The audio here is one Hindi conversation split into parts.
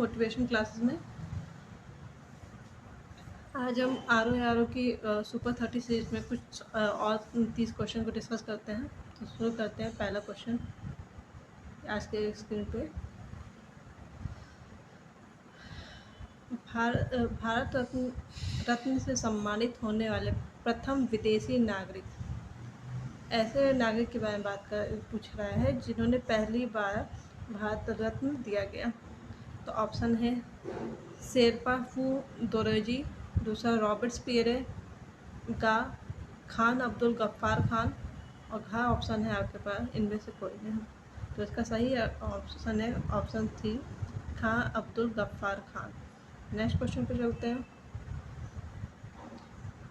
मोटिवेशन क्लासेस में। आज हम आर ओ की सुपर 30 सीरीज में कुछ और 30 क्वेश्चन को डिस्कस करते हैं। तो शुरू करते हैं। पहला क्वेश्चन आज के स्क्रीन पे, भारत रत्न से सम्मानित होने वाले प्रथम विदेशी नागरिक, ऐसे नागरिक के बारे में पूछ रहा है जिन्होंने पहली बार भारत रत्न दिया गया। तो ऑप्शन है शेरपा फूदोरजी, दूसरा रॉबर्ट स्पीरे, गा खान अब्दुल गफ्फार खान, और घा ऑप्शन है आपके पास इनमें से कोई नहीं। तो इसका सही ऑप्शन है option 3 Khan Abdul Ghaffar Khan. Next question पे चलते हैं।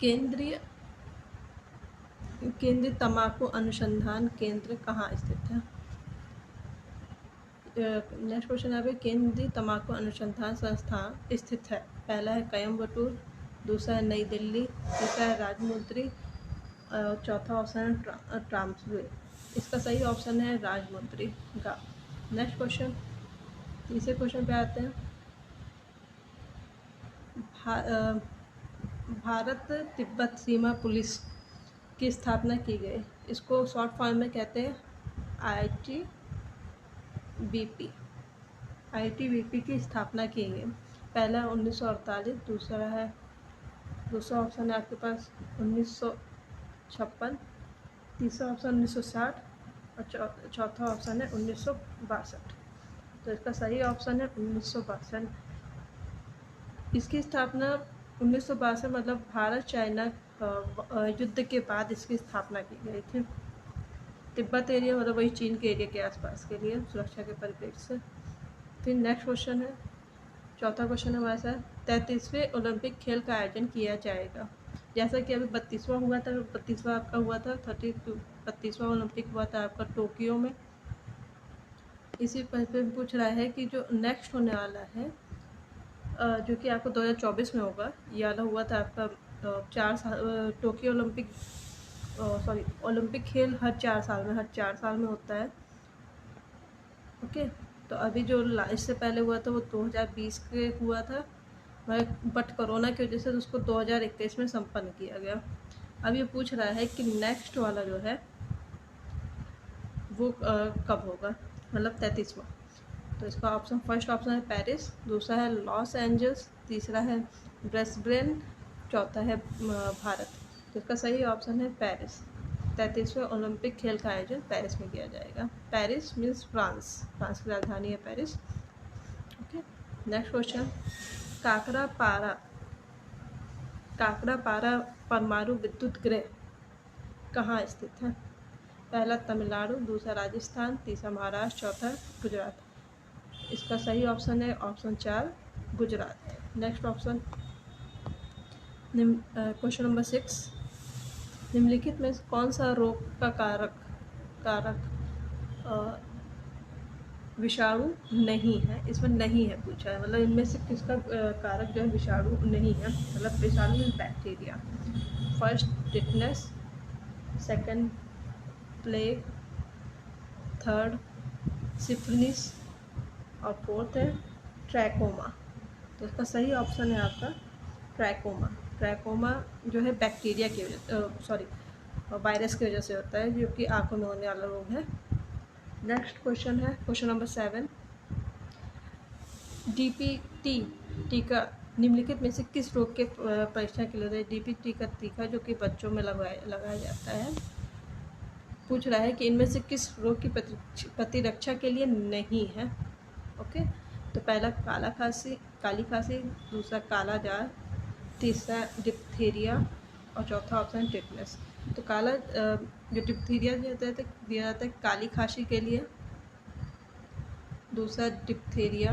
केंद्रीय तंबाकू अनुसंधान केंद्र कहाँ स्थित है? नेक्स्ट क्वेश्चन है केंद्रीय तंबाकू अनुसंधान संस्थान स्थित है। पहला है कोयम्बटूर, दूसरा है नई दिल्ली, तीसरा है राजमुंद्री, और चौथा ऑप्शन है ट्रांसवे। इसका सही ऑप्शन है राजमुंद्री का। नेक्स्ट क्वेश्चन, तीसरे क्वेश्चन पे आते हैं। भारत तिब्बत सीमा पुलिस की स्थापना की गई। इसको शॉर्ट फॉर्म में कहते हैं ITBP की स्थापना की गई। पहला 1948, दूसरा ऑप्शन है आपके पास 1956, तीसरा ऑप्शन 1960 और चौथा ऑप्शन है 1962। तो इसका सही ऑप्शन है 1962। इसकी स्थापना 1962 मतलब भारत चाइना युद्ध के बाद इसकी स्थापना की गई थी। तिब्बत एरिया मतलब वही चीन के एरिया के आसपास के लिए सुरक्षा के परिप्रेक्ष्य से। फिर नेक्स्ट क्वेश्चन है, चौथा क्वेश्चन है हमारे साथ 33वें ओलंपिक खेल का आयोजन किया जाएगा। जैसा कि अभी 32वां हुआ था, 32वां आपका हुआ था 32वां ओलंपिक हुआ था आपका टोक्यो में। इसी पर पूछ रहा है कि जो नेक्स्ट होने वाला है जो कि आपको 2024 में होगा, ये वाला हुआ था आपका 4 साल टोक्यो ओलंपिक खेल हर 4 साल में होता है। ओके, तो अभी जो इससे पहले हुआ था वो 2020 के हुआ था, बट कोरोना की वजह से उसको 2021 में संपन्न किया गया। अब ये पूछ रहा है कि नेक्स्ट वाला जो है वो कब होगा, मतलब 33वां। तो इसका ऑप्शन, फर्स्ट ऑप्शन है पेरिस, दूसरा है लॉस एंजल्स, तीसरा है ब्रिस्बेन, चौथा है भारत। तो इसका सही ऑप्शन है पेरिस। 33वें ओलंपिक खेल का आयोजन पेरिस में किया जाएगा। पेरिस मीन्स फ्रांस की राजधानी है Paris. Okay, next question, Kakrapar परमाणु विद्युत गृह कहाँ स्थित है? पहला तमिलनाडु, दूसरा राजस्थान, तीसरा महाराष्ट्र, चौथा गुजरात। इसका सही ऑप्शन है option 4 Gujarat. Next option, question number 6, निम्नलिखित में कौन सा रोग का कारक विषाणु नहीं है? इसमें नहीं है पूछा है, मतलब इनमें से किसका कारक जो है विषाणु नहीं है, मतलब विषाणु mean bacteria. First tetanus, second plague, third syphilis और फोर्थ है ट्रैकोमा। तो इसका सही ऑप्शन है आपका ट्रैकोमा। ट्रैकोमा जो है बैक्टीरिया की वजह वायरस की वजह से होता है, जो कि आंखों में होने वाला रोग है। नेक्स्ट क्वेश्चन है क्वेश्चन नंबर 7, DPT टीका निम्नलिखित में से किस रोग के परीक्षण के लिए DPT का टीका जो कि बच्चों में लगाया जाता है? पूछ रहा है कि इनमें से किस रोग की प्रतिरक्षा के लिए नहीं है। ओके, तो पहला काली खांसी, दूसरा काला जार, तीसरा डिप्थीरिया और चौथा ऑप्शन टिटनेस। तो जो डिप्थीरिया दिया जाता है काली खांसी के लिए, दूसरा डिप्थीरिया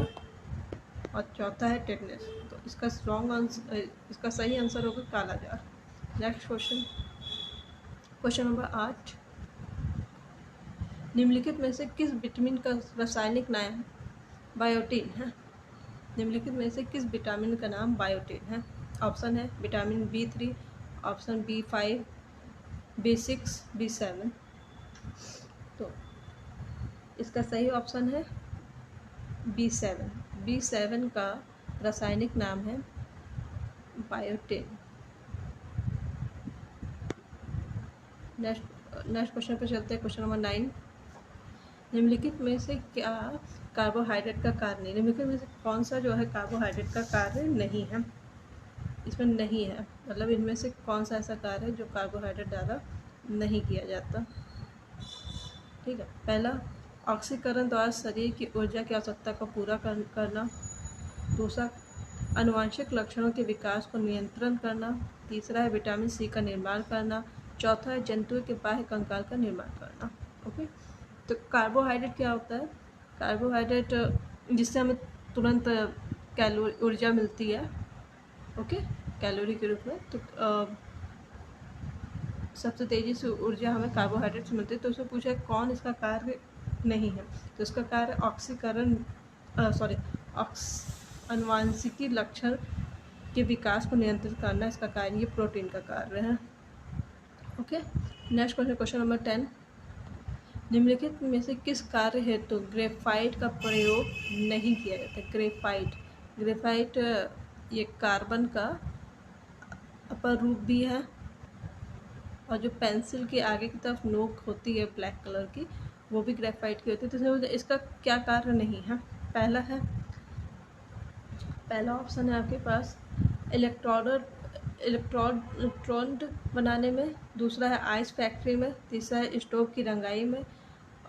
और चौथा है टिटनेस। तो इसका सही आंसर होगा काला jar. Next question, question number 8, निम्नलिखित में से किस विटामिन का रासायनिक नाम बायोटिन है? निम्नलिखित में से किस विटामिन का नाम बायोटिन है? ऑप्शन है vitamin B3, option B5, B6, B7। तो इसका सही ऑप्शन है B7 B7 का रासायनिक नाम है बायोटिन। नेक्स्ट क्वेश्चन पे चलते हैं। क्वेश्चन नंबर 9, निम्नलिखित में से क्या कार्बोहाइड्रेट का कार्य नहीं, निम्नलिखित में से कौन सा जो है कार्बोहाइड्रेट का कार्य नहीं है, इसमें नहीं है, मतलब इनमें से कौन सा ऐसा कार्य है जो कार्बोहाइड्रेट द्वारा नहीं किया जाता। ठीक है, पहला ऑक्सीकरण द्वारा शरीर की ऊर्जा की आवश्यकता को पूरा करना। दूसरा, आनुवंशिक लक्षणों के विकास को नियंत्रण करना। तीसरा है विटामिन सी का निर्माण करना। चौथा है जंतुओं के बाह्य कंकाल का निर्माण करना। ओके, तो कार्बोहाइड्रेट क्या होता है? कार्बोहाइड्रेट जिससे हमें तुरंत कैलोरी ऊर्जा मिलती है, ओके, कैलोरी के रूप में। तो सबसे तेज़ी से ऊर्जा हमें कार्बोहाइड्रेट से मिलती है। तो उसमें पूछा है कौन इसका कार्य नहीं है, तो इसका कार्य ऑक्सीकरण आनुवंशिकी लक्षण के विकास को नियंत्रित करना इसका कार्य, ये प्रोटीन का कार्य है। Okay, next question, question number 10, निम्नलिखित में से किस कार्य हेतु ग्रेफाइट का प्रयोग नहीं किया जाता? ग्रेफाइट ये कार्बन का अपर रूप भी है, और जो पेंसिल के आगे की तरफ नोक होती है ब्लैक कलर की, वो भी ग्रेफाइट की होती है। तो इसका क्या कार्य नहीं है? पहला ऑप्शन है आपके पास इलेक्ट्रोड बनाने में। दूसरा है आइस फैक्ट्री में। तीसरा है स्टोव की रंगाई में।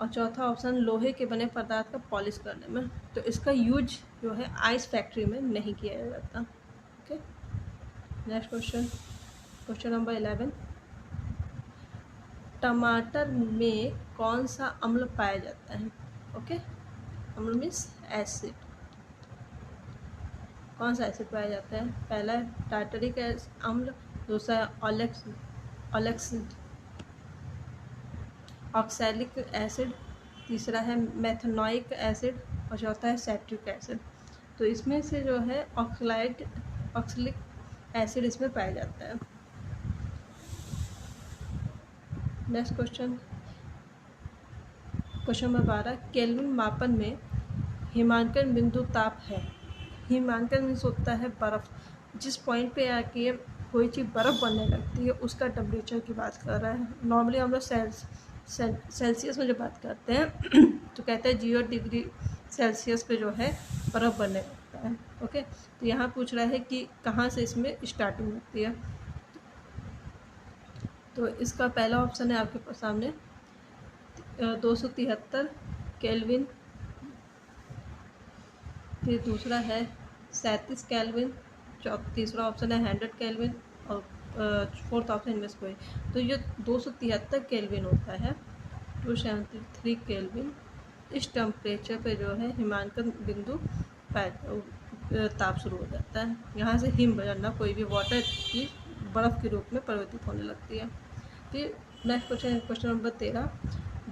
और चौथा ऑप्शन लोहे के बने पदार्थ का पॉलिश करने में। तो इसका यूज जो है आइस फैक्ट्री में नहीं किया जाता। Okay, next question, question number 11, टमाटर में कौन सा अम्ल पाया जाता है? ओके, अम्ल मीन्स एसिड। कौन सा एसिड पाया जाता है? पहला है टार्टरिक अम्ल। दूसरा है ऑक्सैलिक एसिड। तीसरा है मेथनोइक एसिड। और चौथा है सैट्रिक एसिड। तो इसमें से जो है ऑक्सैलिक एसिड इसमें पाया जाता है। Next question, question number 12, kelvin मापन में हिमांकन बिंदु ताप है। हिमांकन मीन्स होता है बर्फ़। जिस पॉइंट पे आके कोई चीज़ बर्फ़ बनने लगती है उसका टेम्परेचर की बात कर रहा है। नॉर्मली हम लोग सेल्सियस में जो बात करते हैं तो कहते हैं 0 डिग्री सेल्सियस पे जो है बर्फ़ बनने लगता है। ओके, तो यहाँ पूछ रहा है कि कहाँ से इसमें स्टार्टिंग होती है। तो इसका पहला ऑप्शन है आपके सामने 273 केल्विन। फिर दूसरा है 37 केल्विन। तीसरा ऑप्शन है 100 केल्विन। और फोर्थ ऑप्शन इनमें से कोई। तो ये 273 केल्विन होता है, 273 केल्विन, इस टेम्परेचर पे जो है हिमांकन बिंदु ताप शुरू हो जाता है। यहाँ से हिम बनना, कोई भी वाटर की बर्फ़ के रूप में परिवर्तित होने लगती है। फिर next question, question number 13,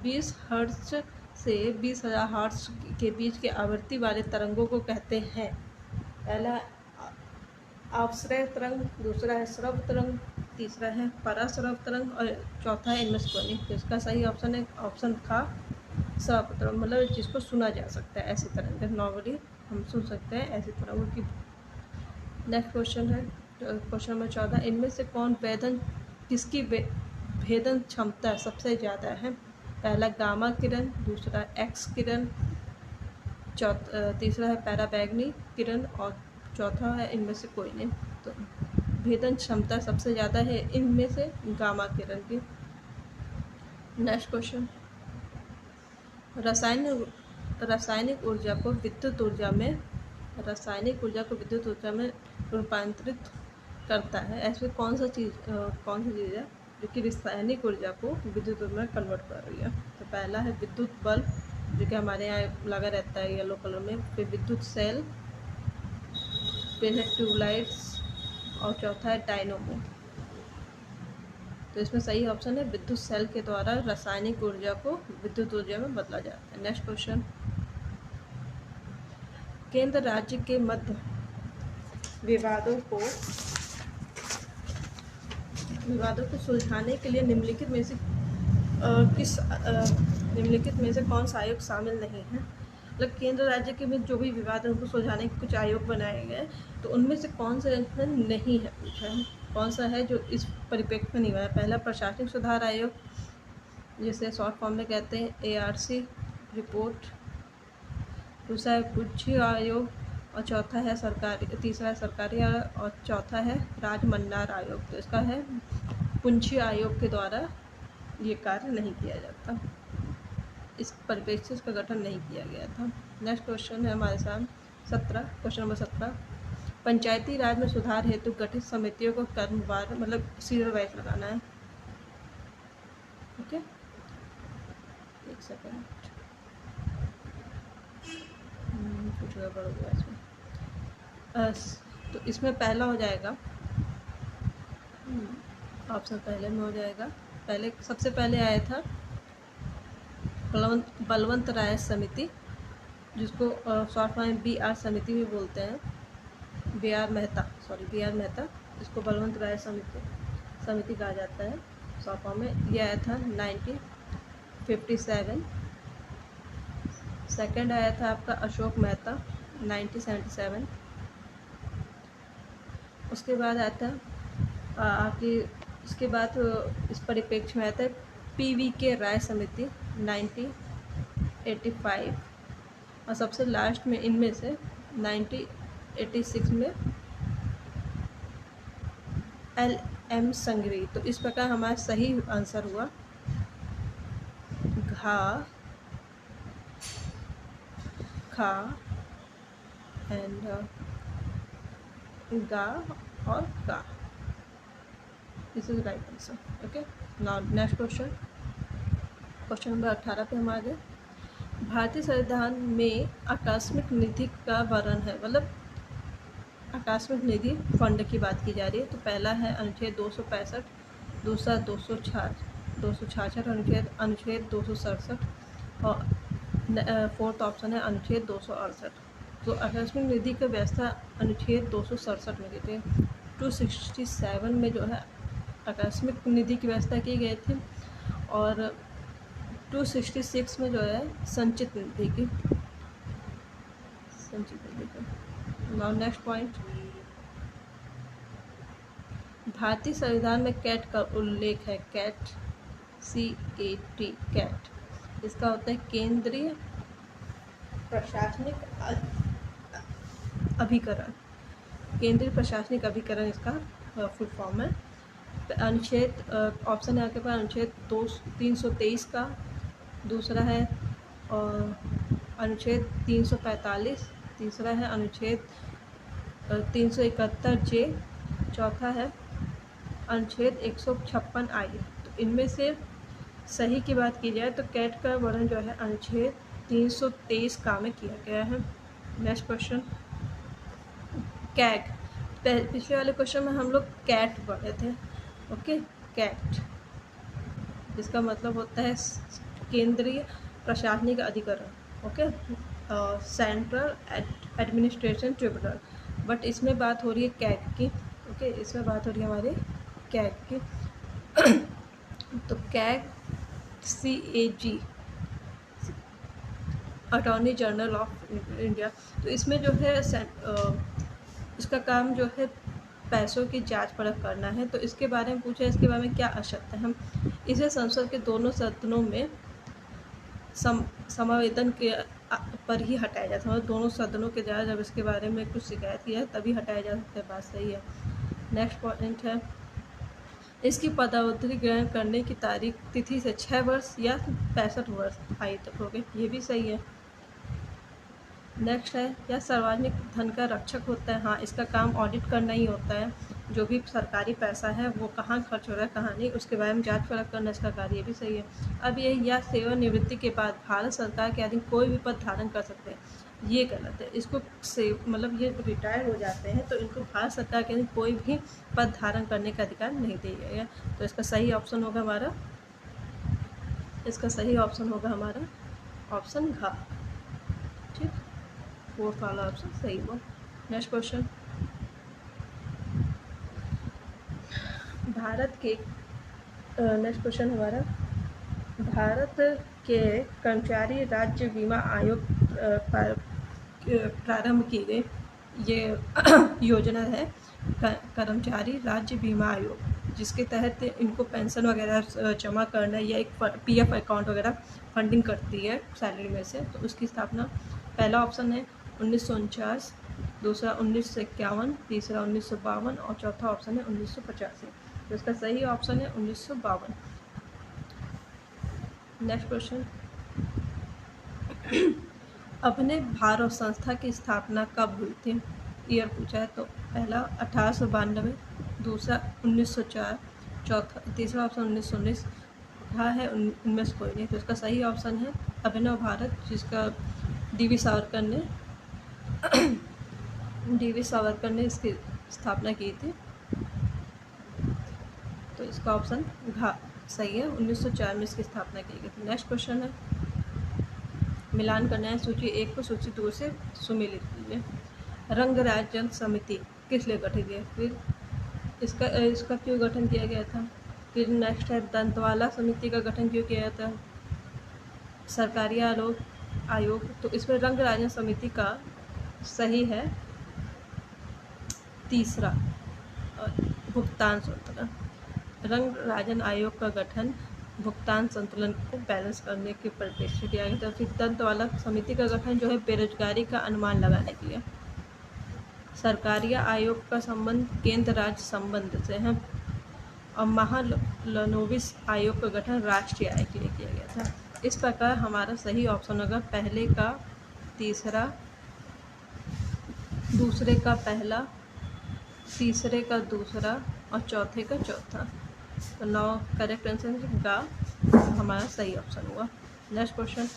20 hertz से 20,000 हर्ट्ज के बीच के आवृत्ति वाले तरंगों को कहते हैं। पहला अपश्रय तरंग, दूसरा है श्रव्य तरंग, तीसरा है पराश्रव्य तरंग, और चौथा है इनमें से कोई नहीं। तो इसका सही ऑप्शन है ऑप्शन का श्रव्य तरंग, मतलब जिसको सुना जा सकता है, ऐसी तरंग नॉर्मली हम सुन सकते हैं ऐसी तरंगों की। नेक्स्ट क्वेश्चन है क्वेश्चन नंबर 14, इनमें से कौन किसकी भेदन क्षमता सबसे ज़्यादा है? पहला गामा किरण, दूसरा एक्स किरण, तीसरा है पैराबैंगनी किरण, और चौथा है इनमें से कोई नहीं। तो भेदन क्षमता सबसे ज़्यादा है इनमें से गामा किरण की। नेक्स्ट क्वेश्चन, रासायनिक ऊर्जा को विद्युत ऊर्जा में रूपांतरित करता है। ऐसे कौन सी चीज़ है जो कि रासायनिक ऊर्जा को विद्युत ऊर्जा में कन्वर्ट कर रही है? तो पहला है विद्युत बल्ब, जो कि हमारे यहाँ लगा रहता है येलो कलर में। फिर विद्युत सेल, फिर है ट्यूबलाइट्स, और चौथा है डायनोमो। तो इसमें सही ऑप्शन है विद्युत सेल के द्वारा रासायनिक ऊर्जा को विद्युत ऊर्जा में बदला जाता है। नेक्स्ट क्वेश्चन, केंद्र राज्य के मध्य विवादों को सुलझाने के लिए निम्नलिखित में से कौन सा आयोग शामिल नहीं है? मतलब केंद्र राज्य के में जो भी विवाद है उनको सुलझाने के कुछ आयोग बनाए गए, तो उनमें से कौन सा इसमें नहीं है पूछा है, कौन सा है जो इस परिप्रेक्ष्य में नहीं बना। पहला प्रशासनिक सुधार आयोग, जिसे शॉर्ट फॉर्म में कहते हैं ARC रिपोर्ट, दूसरा है पुंछी आयोग, और चौथा है सरकारी, तीसरा है सरकारी आयोग, और चौथा है राजमन्नार आयोग। तो इसका है पुंछी आयोग के द्वारा ये कार्य नहीं किया जाता, इस परिप्रेक्ष्य से इसका गठन नहीं किया गया था। नेक्स्ट क्वेश्चन है हमारे सामने 17, क्वेश्चन नंबर 17, पंचायती राज में सुधार हेतु गठित समितियों को क्रमवार मतलब सीरियल वाइज लगाना है। ओके, एक सेकेंड, कुछ गड़बड़ हो गया इसमें। तो इसमें पहला हो जाएगा, ऑप्शन पहले में हो जाएगा, पहले सबसे पहले आया था बलवंत राय समिति, जिसको शॉर्ट फॉर्म में BR समिति भी बोलते हैं, BR मेहता, इसको बलवंत राय समिति कहा जाता है शॉर्ट फॉर्म में। यह आया था 1957। सेकंड आया था आपका अशोक मेहता 1977। उसके बाद आया था आपकी, इसके बाद इस परिप्रेक्ष्य में आया था PVK राय समिति 1985, और सबसे लास्ट में इनमें से 1986 में LM संघवी। तो इस प्रकार हमारा सही आंसर हुआ घा, खा एंड गा और का। This is right answer. Okay, now next question, question number 18 पे हम आ गए। भारतीय संविधान में आकस्मिक निधि का वर्णन है, मतलब आकस्मिक निधि फंड की बात की जा रही है। तो पहला है अनुच्छेद 265, दूसरा 266 अनुच्छेद 267, और फोर्थ ऑप्शन है अनुच्छेद 268। तो आकस्मिक निधि की व्यवस्था अनुच्छेद 267 में की थी। 267 में जो है आकस्मिक निधि की व्यवस्था की गई थी, और 266 में जो है संचित निधि की। नाउ नेक्स्ट पॉइंट, भारतीय संविधान में कैट का उल्लेख है, कैट CAT कैट, इसका होता है केंद्रीय प्रशासनिक अभिकरण, केंद्रीय प्रशासनिक अभिकरण इसका फुल फॉर्म है। अनुच्छेद ऑप्शन है आपके पास अनुच्छेद 323 का, दूसरा है अनुच्छेद 345, तीसरा है अनुच्छेद 371J, चौथा है अनुच्छेद 156I। तो इनमें से सही की बात की जाए तो कैट का वर्णन जो है अनुच्छेद 323 का में किया गया है। नेक्स्ट क्वेश्चन, कैग, पिछले वाले क्वेश्चन में हम लोग कैट पढ़े थे। ओके, कैट जिसका मतलब होता है केंद्रीय प्रशासनिक अधिकरण। Okay, central administration tribunal, but इसमें बात हो रही है कैग की। ओके, इसमें बात हो रही है हमारी कैग की। तो CAG CAG, attorney general of India. तो इसमें जो है इसका काम जो है पैसों की जांच परख करना है। तो इसके बारे में पूछा, इसके बारे में क्या आवश्यकता है। हम इसे संसद के दोनों सदनों में समावेदन के पर ही हटाया जाता है, दोनों सदनों के द्वारा जब इसके बारे में कुछ शिकायत की है तभी हटाया जा सकता है। बात सही है। नेक्स्ट पॉइंट है, इसकी पदावधि ग्रहण करने की तारीख तिथि से 6 वर्ष या 65 वर्ष आयु तक हो गए, ये भी सही है। नेक्स्ट है, यह सार्वजनिक धन का रक्षक होता है। हाँ, इसका काम ऑडिट करना ही होता है, जो भी सरकारी पैसा है वो कहाँ खर्च हो रहा है कहाँ नहीं, उसके बारे में जांच परख करना इसका कार्य, ये भी सही है। अब ये या सेवानिवृत्ति के बाद भारत सरकार के अधीन कोई भी पद धारण कर सकते हैं, ये गलत है। इसको मतलब ये रिटायर हो जाते हैं तो इनको भारत सरकार के अधीन कोई भी पद धारण करने का अधिकार नहीं दिया गया। तो इसका सही ऑप्शन होगा हमारा, इसका सही ऑप्शन होगा हमारा ऑप्शन घ। ठीक, फोर्थ वाला ऑप्शन सही हुआ। नेक्स्ट क्वेश्चन, भारत के नेक्स्ट क्वेश्चन हमारा, भारत के कर्मचारी राज्य बीमा आयोग प्रारंभ की गई ये योजना है कर्मचारी राज्य बीमा आयोग, जिसके तहत इनको पेंशन वगैरह जमा करना या एक पीएफ अकाउंट वगैरह फंडिंग करती है सैलरी में से। तो उसकी स्थापना, पहला ऑप्शन है 1949, दूसरा 1951, तीसरा 1952 और चौथा ऑप्शन है 1985। तो इसका सही ऑप्शन है 1952। नेक्स्ट क्वेश्चन, अपने भारत संस्था की स्थापना कब हुई थी? ईयर पूछा है। तो पहला 1892, दूसरा 1904, तीसरा ऑप्शन 1919 कहा है, उनमें से कोई नहीं। तो इसका सही ऑप्शन है अभिनव भारत, जिसका डी.वी. सावरकर ने इसकी स्थापना की थी। तो इसका ऑप्शन घ सही है, 1904 में इसकी स्थापना की गई थी। नेक्स्ट क्वेश्चन है, मिलान करना है सूची 1 को सूची 2 से सुमेलित कीजिए। रंगराजन समिति किस लिए गठित है? फिर इसका क्यों गठन किया गया था? फिर नेक्स्ट है, दंतवाला समिति का गठन क्यों किया गया था? सरकारी आयोग। तो इसमें रंगराजन समिति का सही है तीसरा, भुगतान संतुलन। रंगराजन आयोग का गठन भुगतान संतुलन को बैलेंस करने के परिप्रेक्ष्य से किया गया था। फिर दंतवाला समिति का गठन जो है बेरोजगारी का अनुमान लगाने के लिए। सरकारी आयोग का संबंध केंद्र राज्य संबंध से है। और महालनोबिस आयोग का गठन राष्ट्रीय आय के लिए किया गया था। इस प्रकार हमारा सही ऑप्शन होगा पहले का तीसरा, दूसरे का पहला, तीसरे का दूसरा और चौथे का चौथा। तो 9 करेक्ट आंसर का हमारा सही ऑप्शन हुआ। नेक्स्ट क्वेश्चन,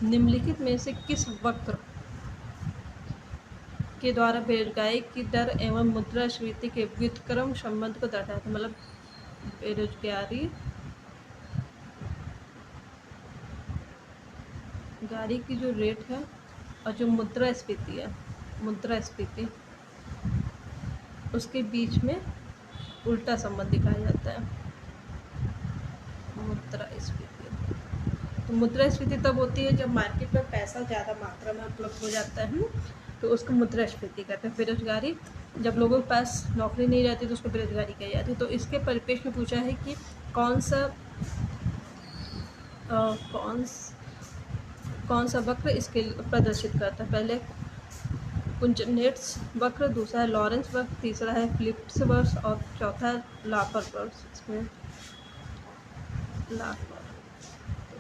निम्नलिखित में से किस वक्र के द्वारा बेरोजगारी की दर एवं मुद्रास्फीति के व्युत्क्रम संबंध को दर्शाता है? मतलब बेरोजगारी की जो रेट है और जो मुद्रास्फीति है, मुद्रास्फीति उसके बीच में उल्टा संबंध दिखाया जाता है। मुद्रास्फीति, तो मुद्रास्फीति तब होती है जब मार्केट में पैसा ज़्यादा मात्रा में उपलब्ध हो जाता है, तो उसको मुद्रास्फीति कहते हैं। बेरोजगारी, जब लोगों के पास नौकरी नहीं रहती तो उसको बेरोजगारी कही जाती है। तो इसके परिप्रेक्ष्य में पूछा है कि कौन सा वक्र इसके प्रदर्शित करता है? पहले कुंजनेट्स वक्र, दूसरा है लॉरेंस वक्र, तीसरा है फिलिप्स वक्र और चौथा है लाफर वक्र। इसमें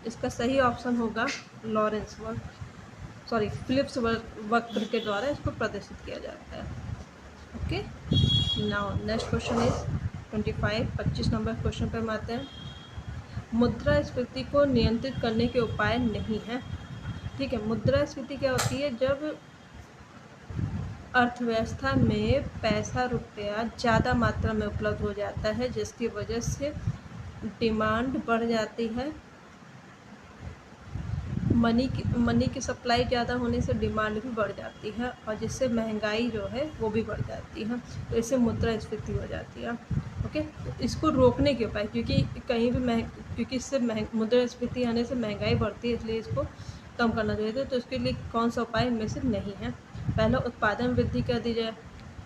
इसका सही ऑप्शन होगा लॉरेंस वक्र, सॉरी फिलिप्स वक्र के द्वारा इसको प्रदर्शित किया जाता है। Okay, now next question is 25 number question पर हम आते हैं। मुद्रास्फीति को नियंत्रित करने के उपाय नहीं है। ठीक है, मुद्रास्फीति क्या होती है? जब अर्थव्यवस्था में पैसा रुपया ज़्यादा मात्रा में उपलब्ध हो जाता है, जिसकी वजह से डिमांड बढ़ जाती है। मनी की सप्लाई ज़्यादा होने से डिमांड भी बढ़ जाती है और जिससे महंगाई जो है वो भी बढ़ जाती है। तो इससे मुद्रास्फीति हो जाती है। ओके, तो इसको रोकने के उपाय, क्योंकि इससे मुद्रास्फीति आने से महंगाई बढ़ती है, इसलिए इसको कम करना चाहिए। तो इसके लिए कौन सा उपाय इनमें से नहीं है? पहला, उत्पादन वृद्धि कर दी जाए।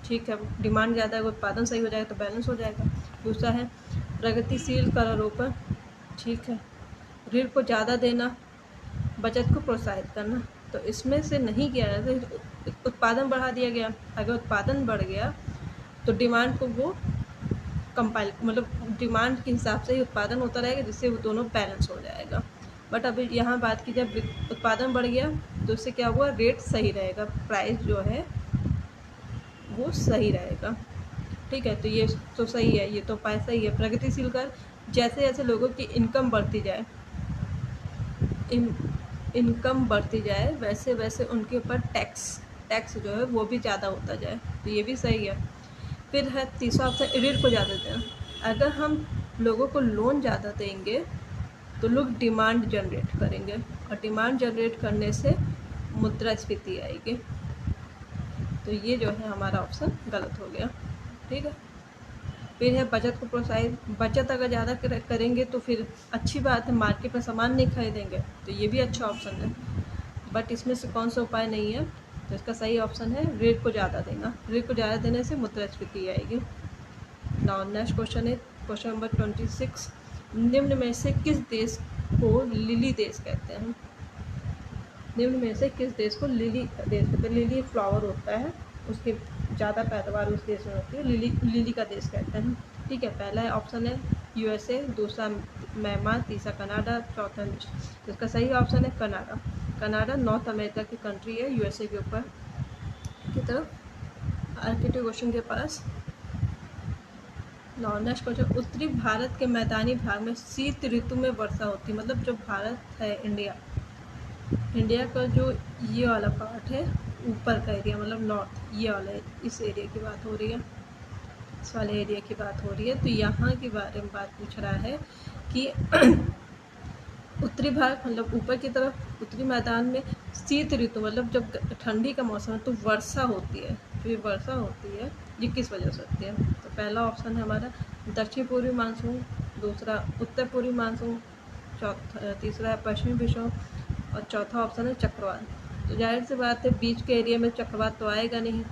ठीक है, डिमांड ज़्यादा है, उत्पादन सही हो जाएगा तो बैलेंस हो जाएगा। दूसरा है प्रगतिशील करारोपण। ठीक है, ऋण को ज़्यादा देना, बचत को प्रोत्साहित करना। तो इसमें से नहीं किया जाता, तो उत्पादन बढ़ा दिया गया। अगर उत्पादन बढ़ गया तो डिमांड को वो डिमांड के हिसाब से ही उत्पादन होता रहेगा, जिससे वो दोनों बैलेंस हो जाएगा। बट अभी यहाँ बात की, जब उत्पादन बढ़ गया तो उससे क्या हुआ? रेट सही रहेगा, प्राइस जो है वो सही रहेगा। ठीक है, तो ये तो सही है, ये तो उपाय सही है। प्रगतिशील कर, जैसे जैसे लोगों की इनकम बढ़ती जाए, इनकम बढ़ती जाए वैसे वैसे उनके ऊपर टैक्स जो है वो भी ज़्यादा होता जाए, तो ये भी सही है। फिर है तीसरा ऑप्शन, ऋण को ज़्यादा देना। अगर हम लोगों को लोन ज़्यादा देंगे तो लोग डिमांड जनरेट करेंगे और डिमांड जनरेट करने से मुद्रास्फीति आएगी। तो ये जो है हमारा ऑप्शन गलत हो गया। ठीक है, फिर है बचत को प्रोत्साहित, बचत अगर ज़्यादा करेंगे तो फिर अच्छी बात है, मार्केट में सामान नहीं खरीदेंगे, तो ये भी अच्छा ऑप्शन है। बट इसमें से कौन सा उपाय नहीं है, तो इसका सही ऑप्शन है ऋण को ज़्यादा देना। ऋण को ज़्यादा देने से मुद्रास्फीति आएगी। नाउ नेक्स्ट क्वेश्चन है क्वेश्चन नंबर 26। निम्न में से किस देश को लिली देश कहते हैं? निम्न में से किस देश को लिली देश कहते हैं? लिली एक फ्लावर होता है, उसकी ज़्यादा पैदावार उस देश में होती है, लिली का देश कहते हैं। ठीक है, पहला ऑप्शन है यूएसए, दूसरा म्यांमार, तीसरा कनाडा, चौथा मिस्र। तो इसका सही ऑप्शन है कनाडा। कनाडा नॉर्थ अमेरिका की कंट्री है, यूएसए के ऊपर की तरफ। आर्किटेक्ट क्वेश्चन के पास नेक्स्ट क्वेश्चन, उत्तरी भारत के मैदानी भाग में शीत ऋतु में वर्षा होती है। मतलब जो भारत है, इंडिया का जो ये वाला पार्ट है, ऊपर का एरिया, मतलब नॉर्थ, ये वाला, इस एरिया की बात हो रही है, इस वाले एरिया की बात हो रही है। तो यहाँ के बारे में बात पूछ रहा है कि उत्तरी भाग मतलब ऊपर की तरफ उत्तरी मैदान में शीत ऋतु मतलब जब ठंडी का मौसम है तो वर्षा होती है। जो ये वर्षा होती है ये किस वजह से होती है? तो पहला ऑप्शन है हमारा दक्षिण पूर्वी मानसून, दूसरा उत्तर पूर्वी मानसून, तीसरा है पश्चिमी विक्षोभ और चौथा ऑप्शन है चक्रवात। तो जाहिर सी बात है बीच के एरिया में चक्रवात तो आएगा नहीं।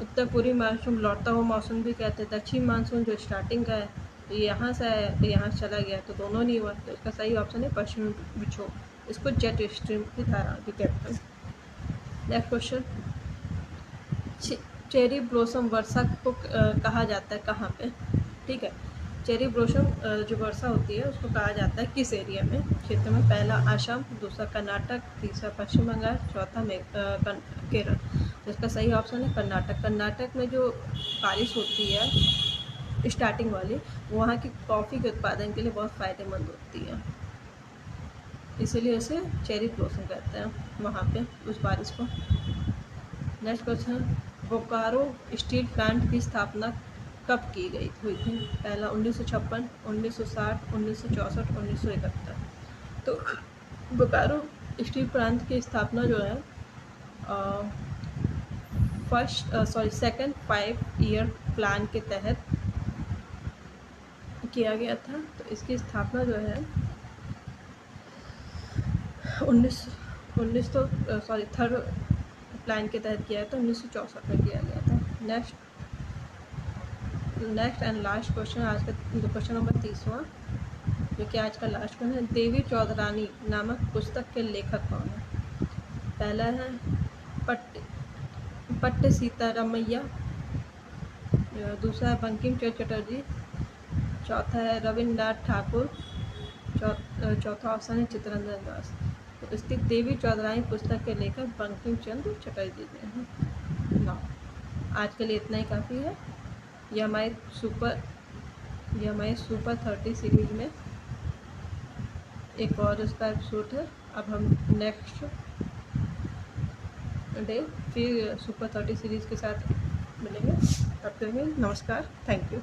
उत्तर पूर्वी मानसून लौटता हुआ मानसून भी कहते हैं, दक्षिण मानसून जो स्टार्टिंग का है तो यहाँ से आया तो यहाँ से चला गया, तो दोनों नहीं हुआ। तो इसका सही ऑप्शन है पश्चिमी विक्षोभ, इसको जेट स्ट्रीम की धारा भी कहते हैं। नेक्स्ट क्वेश्चन, चेरी ब्लॉसम वर्षा को कहा जाता है कहाँ पे? ठीक है, चेरी ब्लॉसम जो वर्षा होती है उसको कहा जाता है किस एरिया में, क्षेत्र में? पहला आसाम, दूसरा कर्नाटक, तीसरा पश्चिम बंगाल, चौथा केरल। तो इसका सही ऑप्शन है कर्नाटक। कर्नाटक में जो बारिश होती है स्टार्टिंग वाली, वहाँ की कॉफ़ी के उत्पादन के लिए बहुत फ़ायदेमंद होती है, इसीलिए इसे चेरी ब्लॉसम कहते हैं वहाँ पे उस बारिश को। Next question, Bokaro steel plant की स्थापना कब की गई हुई थी? पहला 1956, 1960, 1964, 1971। तो बोकारो स्टील प्लांट की स्थापना जो है सेकंड 5 ईयर प्लान के तहत किया गया था। तो इसकी स्थापना जो है थर्ड प्लान के तहत किया था, 1964 में किया गया था। नेक्स्ट एंड लास्ट क्वेश्चन, आज का क्वेश्चन नंबर 30वां, जो कि आज का लास्ट क्वेश्चन है। देवी चौधरानी नामक पुस्तक के लेखक कौन है? पहला है पट्ट सीतारामैया, दूसरा है बंकिम चंद्र चटर्जी, चौथा है रविन्द्रनाथ ठाकुर, चौथा ऑप्शन है चित्तरंजन दास। तो इसकी देवी चौधरानी पुस्तक के लेखक बंकिम चंद्र चटर्जी हैं। ना आज के लिए इतना ही काफ़ी है। यह हमारे सुपर 30 सीरीज में एक और उसका एपिसोड है। अब हम नेक्स्ट डे फिर सुपर 30 सीरीज़ के साथ मिलेंगे। तब तक नमस्कार, थैंक यू।